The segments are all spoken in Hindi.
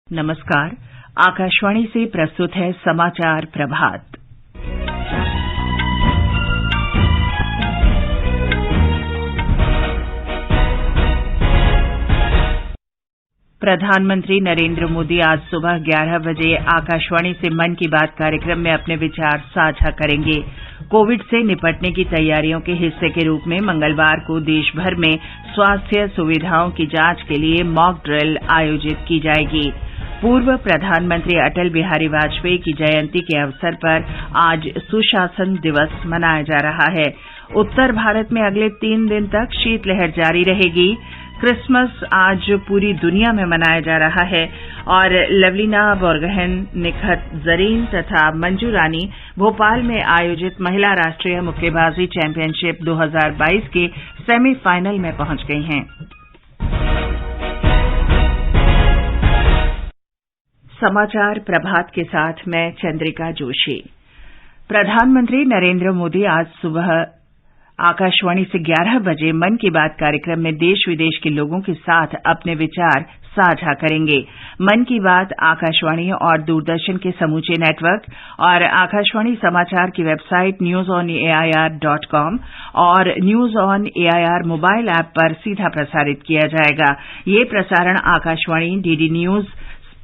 नमस्कार। आकाशवाणी से प्रस्तुत है समाचार प्रभात। प्रधानमंत्री नरेंद्र मोदी आज सुबह 11 बजे आकाशवाणी से मन की बात कार्यक्रम में अपने विचार साझा करेंगे। कोविड से निपटने की तैयारियों के हिस्से के रूप में मंगलवार को देश भर में स्वास्थ्य सुविधाओं की जांच के लिए मॉक ड्रिल आयोजित की जाएगी। पूर्व प्रधानमंत्री अटल बिहारी वाजपेयी की जयंती के अवसर पर आज सुशासन दिवस मनाया जा रहा है। उत्तर भारत में अगले 3 दिन तक शीतलहर जारी रहेगी। क्रिसमस आज पूरी दुनिया में मनाया जा रहा है और लवलीना बोरगोहेन, निखत जरीन तथा मंजू रानी भोपाल में आयोजित महिला राष्ट्रीय मुक्केबाजी चैंपियनशिप 2022 के सेमीफाइनल में पहुंच गई हैं। समाचार प्रभात के साथ मैं चंद्रिका जोशी। प्रधानमंत्री नरेंद्र मोदी आज सुबह आकाशवाणी से 11 बजे मन की बात कार्यक्रम में देश विदेश के लोगों के साथ अपने विचार साझा करेंगे। मन की बात आकाशवाणी और दूरदर्शन के समूचे नेटवर्क और आकाशवाणी समाचार की वेबसाइट newsonair.com और news on AIR mobile app पर सीधा प्रसारित किया जाएगा। ये प्रसारण आकाशवाणी, डीडी न्यूज,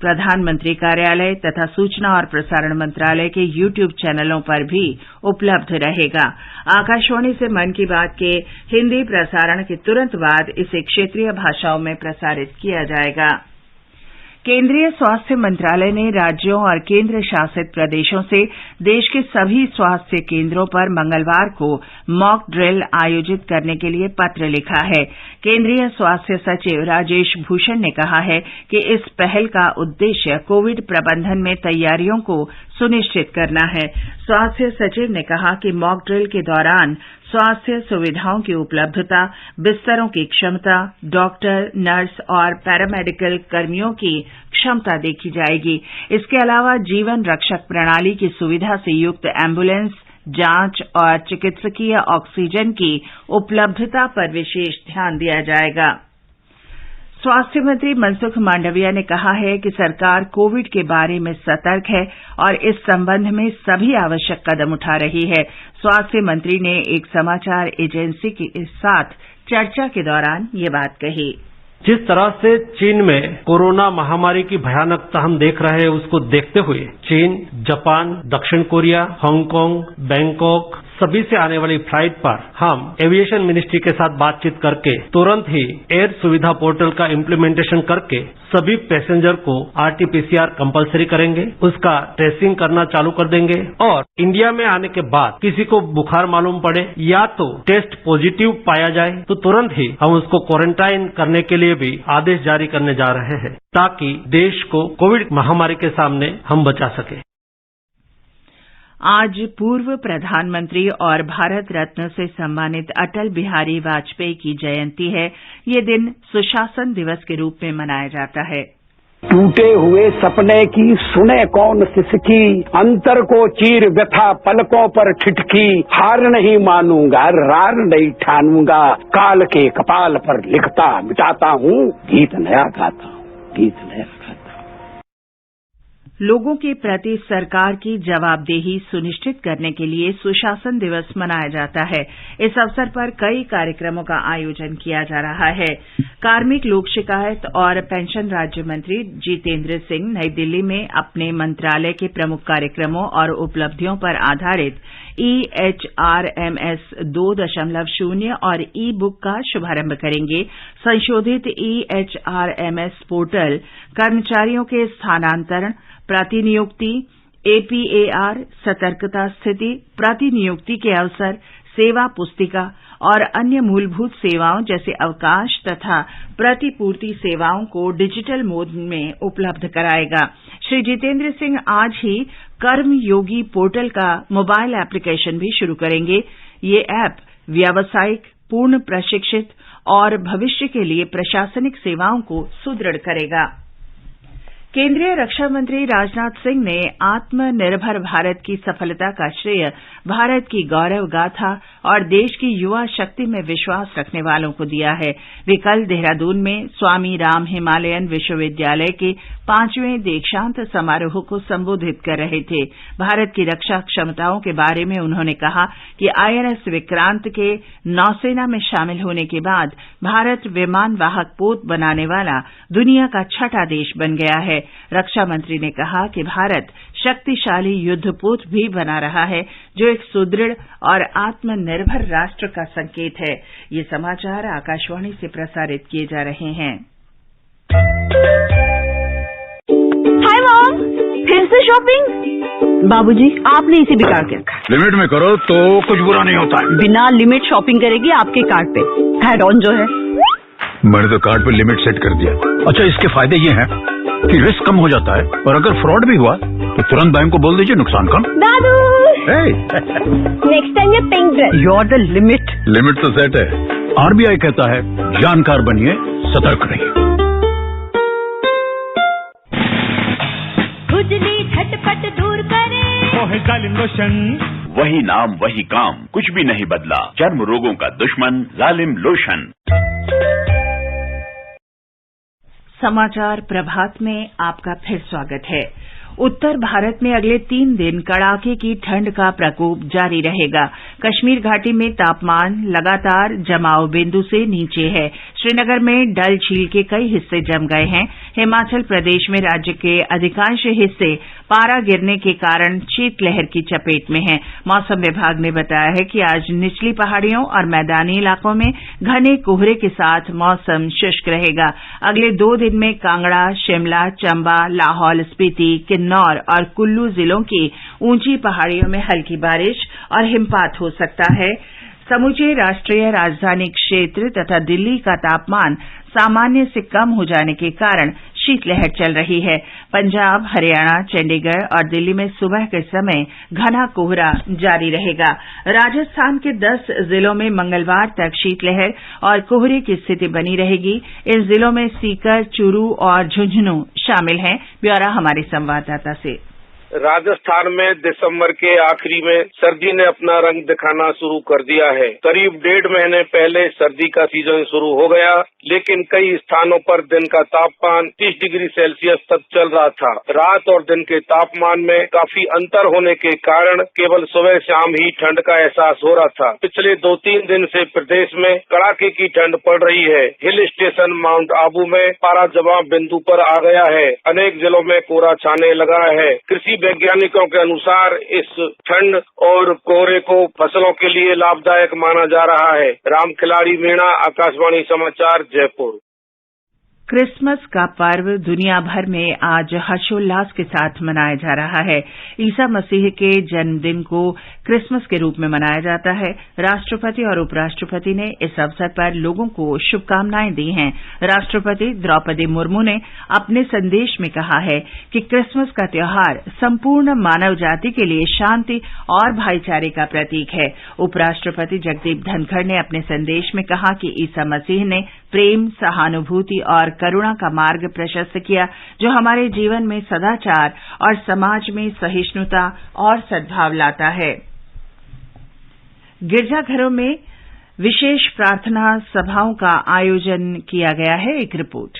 प्रधानमंत्री कार्यालय तथा सूचना और प्रसारण मंत्रालय के YouTube चैनलों पर भी उपलब्ध रहेगा। आकाशवाणी से मन की बात के हिंदी प्रसारण के तुरंत बाद इसे क्षेत्रीय भाषाओं में प्रसारित किया जाएगा। केंद्रीय स्वास्थ्य मंत्रालय ने राज्यों और केंद्र शासित प्रदेशों से देश के सभी स्वास्थ्य केंद्रों पर मंगलवार को मॉक ड्रिल आयोजित करने के लिए पत्र लिखा है। केंद्रीय स्वास्थ्य सचिव राजेश भूषण ने कहा है कि इस पहल का उद्देश्य कोविड प्रबंधन में तैयारियों को सुनिश्चित करना है। स्वास्थ्य सचिव ने कहा कि मॉक ड्रिल के दौरान स्वास्थ्य सुविधाओं की उपलब्धता, बिस्तरों की क्षमता, डॉक्टर, नर्स और पैरामेडिकल कर्मियों की क्षमता देखी जाएगी। इसके अलावा जीवन रक्षक प्रणाली की सुविधा से युक्त एम्बुलेंस, जांच और चिकित्सकीय ऑक्सीजन की उपलब्धता पर विशेष ध्यान दिया जाएगा। स्वास्थ्य मंत्री मनसुख मांडविया ने कहा है कि सरकार कोविड के बारे में सतर्क है और इस संबंध में सभी आवश्यक कदम उठा रही है। स्वास्थ्य मंत्री ने एक समाचार एजेंसी के साथ चर्चा के दौरान ये बात कही। जिस तरह से चीन में कोरोना महामारी की भयानकता हम देख रहे हैं, उसको देखते हुए चीन, जापान, दक्षिण कोरिया, हांगकांग, बैंकॉक सभी से आने वाली फ्लाइट पर हम एविएशन मिनिस्ट्री के साथ बातचीत करके तुरंत ही एयर सुविधा पोर्टल का इम्प्लीमेंटेशन करके सभी पैसेंजर को आरटीपीसीआर कंपलसरी करेंगे, उसका टेस्टिंग करना चालू कर देंगे और इंडिया में आने के बाद किसी को बुखार मालूम पड़े या तो टेस्ट पॉजिटिव पाया जाए तो तुरंत ही हम उसको क्वारंटाइन करने के लिए भी आदेश जारी करने जा रहे हैं ताकि देश को कोविड महामारी के सामने हम बचा सके। आज पूर्व प्रधानमंत्री और भारत रत्न से सम्मानित अटल बिहारी वाजपेयी की जयंती है। ये दिन सुशासन दिवस के रूप में मनाया जाता है। टूटे हुए सपने की सुने कौन सिसकी, अंतर को चीर व्यथा पलकों पर ठिठकी, हार नहीं मानूंगा, रार नहीं ठानूंगा, काल के कपाल पर लिखता मिटाता हूँ, गीत नया गाता हूँ, गीत नया गाता हूँ। लोगों के प्रति सरकार की जवाबदेही सुनिश्चित करने के लिए सुशासन दिवस मनाया जाता है। इस अवसर पर कई कार्यक्रमों का आयोजन किया जा रहा है। कार्मिक, लोक शिकायत और पेंशन राज्य मंत्री जितेंद्र सिंह नई दिल्ली में अपने मंत्रालय के प्रमुख कार्यक्रमों और उपलब्धियों पर आधारित EHRMS 2.0 और ई बुक का शुभारंभ करेंगे। संशोधित EHRMS पोर्टल कर्मचारियों के स्थानांतरण, प्रतिनियुक्ति, APAR, सतर्कता स्थिति, प्रतिनियुक्ति के अवसर, सेवा पुस्तिका और अन्य मूलभूत सेवाओं जैसे अवकाश तथा प्रतिपूर्ति सेवाओं को डिजिटल मोड में उपलब्ध कराएगा। श्री जितेंद्र सिंह आज ही कर्मयोगी पोर्टल का मोबाइल एप्लीकेशन भी शुरू करेंगे। ये ऐप व्यावसायिक, पूर्ण प्रशिक्षित और भविष्य के लिए प्रशासनिक सेवाओं को सुदृढ़ करेगा। केंद्रीय रक्षा मंत्री राजनाथ सिंह ने आत्मनिर्भर भारत की सफलता का श्रेय भारत की गौरव गाथा और देश की युवा शक्ति में विश्वास रखने वालों को दिया है। वे कल देहरादून में स्वामी राम हिमालयन विश्वविद्यालय के 5वें दीक्षांत समारोह को संबोधित कर रहे थे। भारत की रक्षा क्षमताओं के बारे में उन्होंने कहा कि INS विक्रांत के नौसेना में शामिल होने के बाद भारत विमान वाहक पोत बनाने वाला दुनिया का छठा देश बन गया है। रक्षा मंत्री ने कहा कि भारत शक्तिशाली युद्धपोत भी बना रहा है, जो एक सुदृढ़ और आत्मनिर्भर राष्ट्र का संकेत है। ये समाचार आकाशवाणी से प्रसारित किए जा रहे हैं। हाय मॉम, फिर से शॉपिंग? बाबूजी, आपने इसे बिगाड़ के रखा। लिमिट में करो तो कुछ बुरा नहीं होता है। बिना लिमिट शॉपिंग करेगी आपके कार्ड पे ऐड ऑन जो है। मैंने तो कार्ड पे लिमिट सेट कर दिया। अच्छा, इसके फायदे ये हैं कि रिस्क कम हो जाता है और अगर फ्रॉड भी हुआ तो तुरंत बैंक को बोल दीजिए, नुकसान कम। दादू, नेक्स्ट टाइम ये pink dress. You are the limit. Limit तो सेट है। RBI कहता है जानकार बनिए, सतर्क रहिए। खुजली झटपट दूर करे जालिम लोशन। वही नाम वही काम, कुछ भी नहीं बदला। चर्म रोगों का दुश्मन जालिम लोशन। समाचार प्रभात में आपका फिर स्वागत है। उत्तर भारत में अगले 3 दिन कड़ाके की ठंड का प्रकोप जारी रहेगा। कश्मीर घाटी में तापमान लगातार जमाव बिंदु से नीचे है। श्रीनगर में डल झील के कई हिस्से जम गए हैं। हिमाचल प्रदेश में राज्य के अधिकांश हिस्से पारा गिरने के कारण शीतलहर की चपेट में हैं। मौसम विभाग ने बताया है कि आज निचली पहाड़ियों और मैदानी इलाकों में घने कोहरे के साथ मौसम शुष्क रहेगा। अगले 2 दिन में कांगड़ा, शिमला, चंबा, लाहौल स्पीति, किन्नौर और कुल्लू जिलों की ऊंची पहाड़ियों में हल्की बारिश और हिमपात हो सकता है। समूचे राष्ट्रीय राजधानी क्षेत्र तथा दिल्ली का तापमान सामान्य से कम हो जाने के कारण शीतलहर चल रही है। पंजाब, हरियाणा, चंडीगढ़ और दिल्ली में सुबह के समय घना कोहरा जारी रहेगा। राजस्थान के 10 जिलों में मंगलवार तक शीतलहर और कोहरे की स्थिति बनी रहेगी। इन जिलों में सीकर, चूरू और झुंझुनू शामिल हैं। ब्यौरा हमारे संवाददाता से। राजस्थान में दिसंबर के आखिरी में सर्दी ने अपना रंग दिखाना शुरू कर दिया है। करीब 1.5 महीने पहले सर्दी का सीजन शुरू हो गया, लेकिन कई स्थानों पर दिन का तापमान 30 डिग्री सेल्सियस तक चल रहा था। रात और दिन के तापमान में काफी अंतर होने के कारण केवल सुबह शाम ही ठंड का एहसास हो रहा था। पिछले 2-3 दिन से प्रदेश में कड़ाके की ठंड पड़ रही है। हिल स्टेशन माउंट आबू में पारा जमाव बिंदु पर आ गया है। अनेक जिलों में कोहरा छाने लगा है। कृषि वैज्ञानिकों के अनुसार इस ठंड और कोहरे को फसलों के लिए लाभदायक माना जा रहा है। राम खिलाड़ी मीणा, आकाशवाणी समाचार, जयपुर। क्रिसमस का पर्व दुनिया भर में आज हर्षोल्लास के साथ मनाया जा रहा है। ईसा मसीह के जन्मदिन को क्रिसमस के रूप में मनाया जाता है। राष्ट्रपति और उपराष्ट्रपति ने इस अवसर पर लोगों को शुभकामनाएं दी हैं। राष्ट्रपति द्रौपदी मुर्मू ने अपने संदेश में कहा है कि क्रिसमस का त्योहार संपूर्ण मानव जाति के लिए शांति और भाईचारे का प्रतीक है। उपराष्ट्रपति जगदीप धनखड़ ने अपने संदेश में कहा कि ईसा मसीह ने प्रेम, सहानुभूति और करुणा का मार्ग प्रशस्त किया, जो हमारे जीवन में सदाचार और समाज में सहिष्णुता और सद्भाव लाता है। गिरजाघरों में विशेष प्रार्थना सभाओं का आयोजन किया गया है। एक रिपोर्ट।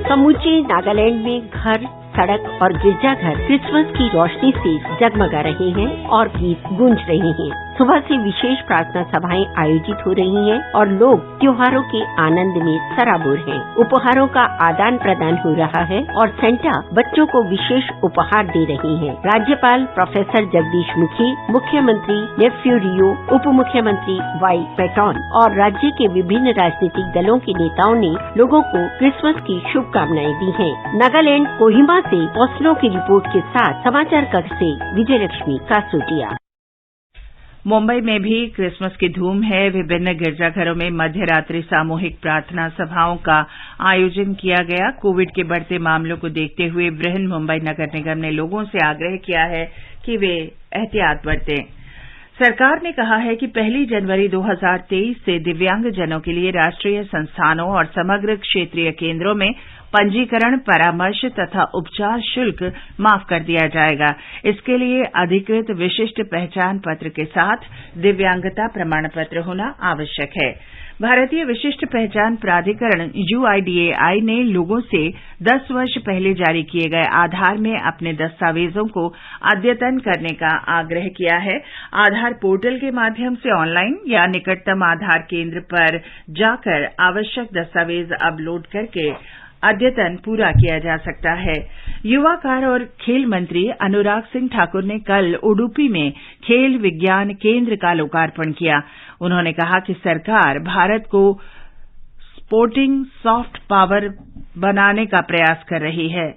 समूचे नागालैंड में घर, सड़क और गिरजाघर क्रिसमस की रोशनी से जगमगा रहे हैं और गीत गूंज रहे हैं। सुबह से विशेष प्रार्थना सभाएं आयोजित हो रही हैं और लोग त्योहारों के आनंद में सराबोर हैं। उपहारों का आदान प्रदान हो रहा है और सेंटा बच्चों को विशेष उपहार दे रही हैं। राज्यपाल प्रोफेसर जगदीश मुखी, मुख्यमंत्री नेफ्यू रियो, उप मुख्यमंत्री वाई पेटॉन और राज्य के विभिन्न राजनीतिक दलों के नेताओं ने लोगों को क्रिसमस की शुभकामनाएं दी हैं। नागालैंड कोहिमा से ओस्लो की रिपोर्ट के साथ समाचार कक्ष से विजयलक्ष्मी कासोटिया। मुंबई में भी क्रिसमस की धूम है। विभिन्न गिरजाघरों में मध्यरात्रि सामूहिक प्रार्थना सभाओं का आयोजन किया गया। कोविड के बढ़ते मामलों को देखते हुए बृहन मुंबई नगर निगम ने लोगों से आग्रह किया है कि वे एहतियात बरतें। सरकार ने कहा है कि 1 जनवरी 2023 से दिव्यांगजनों के लिए राष्ट्रीय संस्थानों और समग्र क्षेत्रीय केंद्रों में पंजीकरण, परामर्श तथा उपचार शुल्क माफ कर दिया जाएगा। इसके लिए अधिकृत विशिष्ट पहचान पत्र के साथ दिव्यांगता प्रमाण पत्र होना आवश्यक है। भारतीय विशिष्ट पहचान प्राधिकरण UIDAI ने लोगों से 10 वर्ष पहले जारी किए गए आधार में अपने दस्तावेजों को अद्यतन करने का आग्रह किया है। आधार पोर्टल के माध्यम से ऑनलाइन या निकटतम आधार केंद्र पर जाकर आवश्यक दस्तावेज अपलोड करके अद्यतन पूरा किया जा सकता है। युवा कार्य और खेल मंत्री अनुराग सिंह ठाकुर ने कल उडुपी में खेल विज्ञान केंद्र का लोकार्पण किया। उन्होंने कहा कि सरकार भारत को स्पोर्टिंग सॉफ्ट पावर बनाने का प्रयास कर रही है।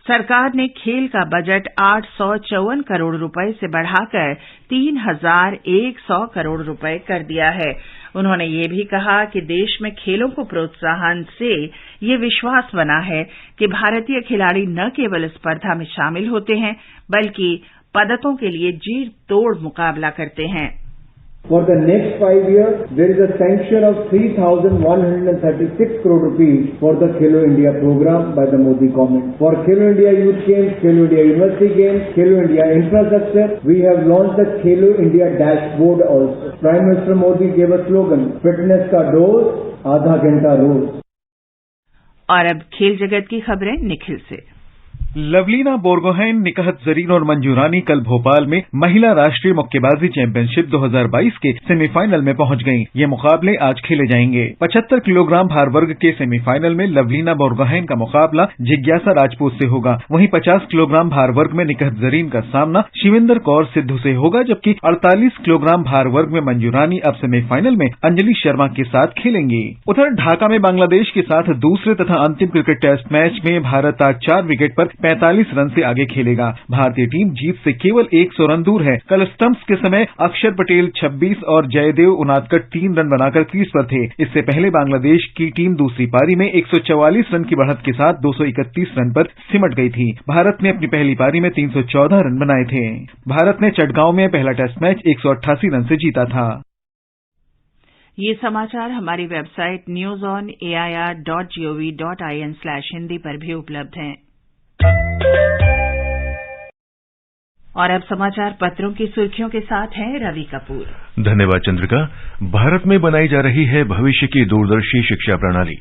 सरकार ने खेल का बजट 854 करोड़ रुपए से बढ़ाकर 3100 करोड़ रुपए कर दिया है। उन्होंने ये भी कहा कि देश में खेलों को प्रोत्साहन से ये विश्वास बना है कि भारतीय खिलाड़ी न केवल स्पर्धा में शामिल होते हैं बल्कि पदकों के लिए जी तोड़ मुकाबला करते हैं। For the next 5 years, there is a sanction of 3,136 crore rupees for the Khelo India program by the Modi government. For Khelo India Youth Games, Khelo India University Games, Khelo India Infrastructure, we have launched the Khelo India Dashboard also. Prime Minister Modi gave a slogan, fitness ka dose, आधा घंटा रोज। और अब खेल जगत की खबरें निखिल से। लवलीना बोरगोहेन, निकहत जरीन और मंजू रानी कल भोपाल में महिला राष्ट्रीय मुक्केबाजी चैंपियनशिप 2022 के सेमीफाइनल में पहुंच गईं। ये मुकाबले आज खेले जाएंगे। 75 किलोग्राम भार वर्ग के सेमीफाइनल में लवलीना बोरगोहेन का मुकाबला जिज्ञासा राजपूत से होगा। वहीं 50 किलोग्राम भार वर्ग में निकहत जरीन का सामना शिविंदर कौर सिद्धू से होगा, जबकि 48 किलोग्राम भार वर्ग में मंजू रानी अब सेमीफाइनल में अंजलि शर्मा के साथ खेलेंगी। उधर ढाका में बांग्लादेश के साथ दूसरे तथा अंतिम क्रिकेट टेस्ट मैच में भारत आज 4 विकेट पर 45 रन से आगे खेलेगा। भारतीय टीम जीत से केवल 100 रन दूर है। कल स्टंप्स के समय अक्षर पटेल 26 और जयदेव उनादकट 3 रन बनाकर क्रीज पर थे। इससे पहले बांग्लादेश की टीम दूसरी पारी में 144 रन की बढ़त के साथ 231 रन पर सिमट गई थी। भारत ने अपनी पहली पारी में 314 रन बनाए थे। भारत ने चटगांव में पहला टेस्ट मैच 188 रन से जीता था। ये समाचार हमारी वेबसाइट newsonair.gov.in/hindi पर भी उपलब्ध हैं। और अब समाचार पत्रों की सुर्खियों के साथ हैं रवि कपूर। धन्यवाद चंद्रिका। भारत में बनाई जा रही है भविष्य की दूरदर्शी शिक्षा प्रणाली।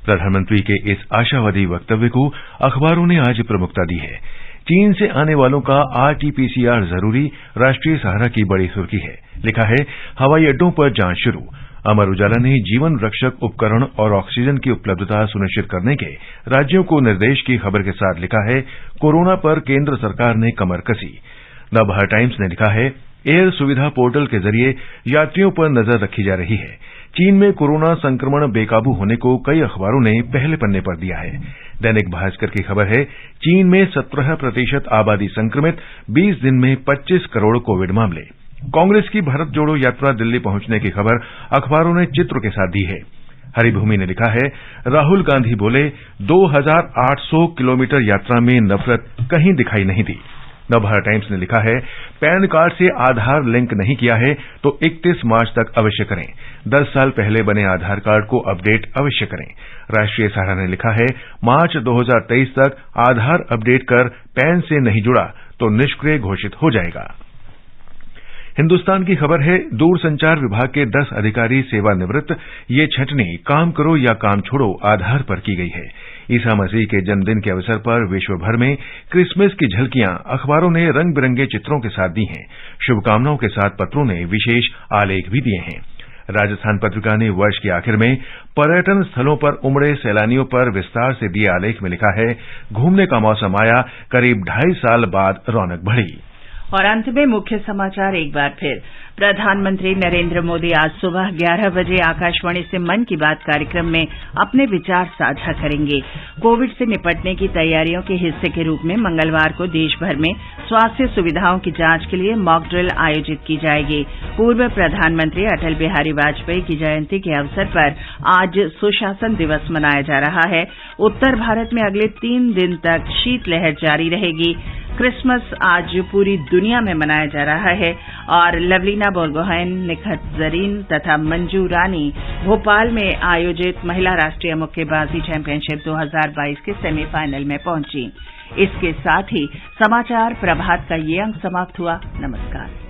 प्रधानमंत्री के इस आशावादी वक्तव्य को अखबारों ने आज प्रमुखता दी है। चीन से आने वालों का RT-PCR जरूरी, राष्ट्रीय सहारा की बड़ी सुर्खी है। लिखा है हवाई अड्डों पर जांच शुरू। अमर उजाला ने जीवन रक्षक उपकरण और ऑक्सीजन की उपलब्धता सुनिश्चित करने के राज्यों को निर्देश की खबर के साथ लिखा है कोरोना पर केंद्र सरकार ने कमर कसी। नवभारत टाइम्स ने लिखा है एयर सुविधा पोर्टल के जरिए यात्रियों पर नजर रखी जा रही है। चीन में कोरोना संक्रमण बेकाबू होने को कई अखबारों ने पहले पन्ने पर दिया है। दैनिक भास्कर की खबर है चीन में 17% आबादी संक्रमित, 20 दिन में 25 करोड़ कोविड मामले। कांग्रेस की भारत जोड़ो यात्रा दिल्ली पहुंचने की खबर अखबारों ने चित्र के साथ दी है। हरिभूमि ने लिखा है राहुल गांधी बोले 2800 किलोमीटर यात्रा में नफरत कहीं दिखाई नहीं दी। नवभारत टाइम्स ने लिखा है पैन कार्ड से आधार लिंक नहीं किया है तो 31 मार्च तक अवश्य करें। 10 साल पहले बने आधार कार्ड को अपडेट अवश्य करें। राष्ट्रीय सहारा ने लिखा है मार्च 2023 तक आधार अपडेट कर पैन से नहीं जुड़ा तो निष्क्रिय घोषित हो जाएगा। हिंदुस्तान की खबर है दूरसंचार विभाग के 10 अधिकारी सेवानिवृत्त। ये छंटनी काम करो या काम छोड़ो आधार पर की गई है। ईसा मसीह के जन्मदिन के अवसर पर विश्व भर में क्रिसमस की झलकियां अखबारों ने रंग बिरंगे चित्रों के साथ दी हैं। शुभकामनाओं के साथ पत्रों ने विशेष आलेख भी दिए हैं। राजस्थान पत्रिका ने वर्ष के आखिर में पर्यटन स्थलों पर उमड़े सैलानियों पर विस्तार से दिए आलेख में लिखा है घूमने का मौसम आया, करीब 2.5 साल बाद रौनक बढ़ी। और अंत में मुख्य समाचार एक बार फिर। प्रधानमंत्री नरेंद्र मोदी आज सुबह 11 बजे आकाशवाणी से मन की बात कार्यक्रम में अपने विचार साझा करेंगे। कोविड से निपटने की तैयारियों के हिस्से के रूप में मंगलवार को देश भर में स्वास्थ्य सुविधाओं की जांच के लिए मॉक ड्रिल आयोजित की जाएगी। पूर्व प्रधानमंत्री अटल बिहारी वाजपेयी की जयंती के अवसर पर आज सुशासन दिवस मनाया जा रहा है। उत्तर भारत में अगले 3 दिन तक शीतलहर जारी रहेगी। क्रिसमस आज पूरी दुनिया में मनाया जा रहा है और लवलीना बोरगोहेन, निखत जरीन तथा मंजू रानी भोपाल में आयोजित महिला राष्ट्रीय मुक्केबाजी चैंपियनशिप 2022 के सेमीफाइनल में पहुंची। इसके साथ ही समाचार प्रभात का ये अंक समाप्त हुआ। नमस्कार।